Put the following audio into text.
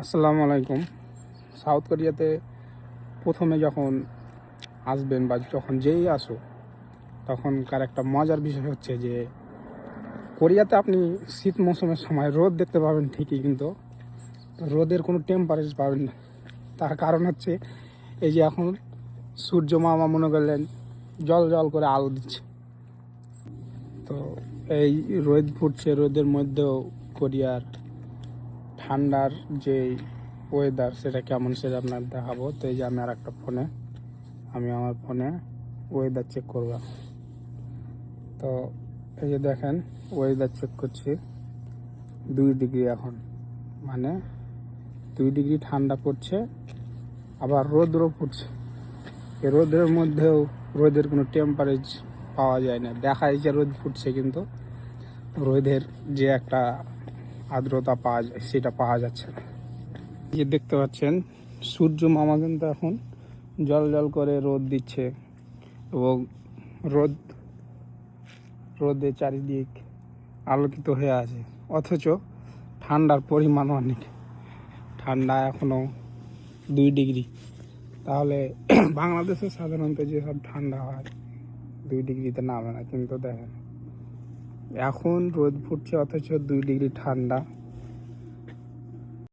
আসসালামু আলাইকুম। সাউথ কোরিয়াতে প্রথমে যখন আসবেন বা যখন যেই আসো, তখনকার একটা মজার বিষয় হচ্ছে যে কোরিয়াতে আপনি শীত মৌসুমের সময় রোদ দেখতে পাবেন ঠিকই, কিন্তু রোদের কোনো টেম্পারেচার পাবেন না। তার কারণ হচ্ছে এই যে এখন সূর্য মামা মনে করলেন জল জল করে আলো দিচ্ছে, তো এই রোদ ফুটছে, রোদের মধ্যেও কোরিয়ার ঠান্ডার যে ওয়েদার সেটা কেমন সেটা আপনার দেখাবো। তো এই যে আমি আর একটা ফোনে আমার ফোনে ওয়েদার চেক করব। তো এই যে দেখেন ওয়েদার চেক করছি, 2 ডিগ্রি এখন, মানে 2 ডিগ্রি ঠান্ডা পড়ছে, আবার রোদও ফুটছে। এই রোদের মধ্যেও রোদের কোনো টেম্পারেচার পাওয়া যায় না, দেখা যাচ্ছে রোদ ফুটছে কিন্তু রোদের যে একটা আর্দ্রতা পাওয়া যায় সেটা পাওয়া যাচ্ছে না। এই যে দেখতে পাচ্ছেন সূর্য মামা কিন্তু এখন জল জল করে রোদ দিচ্ছে এবং রোদ রোদে চারিদিক আলোকিত হয়ে আছে, অথচ ঠান্ডার পরিমাণ অনেক। ঠান্ডা এখনও 2 ডিগ্রি। তাহলে বাংলাদেশে সাধারণত যেসব ঠান্ডা হয় 2 ডিগ্রিতে নামে না, কিন্তু দেখেন এখন রোদ ফুটছে অথচ 2 ডিগ্রি ঠান্ডা।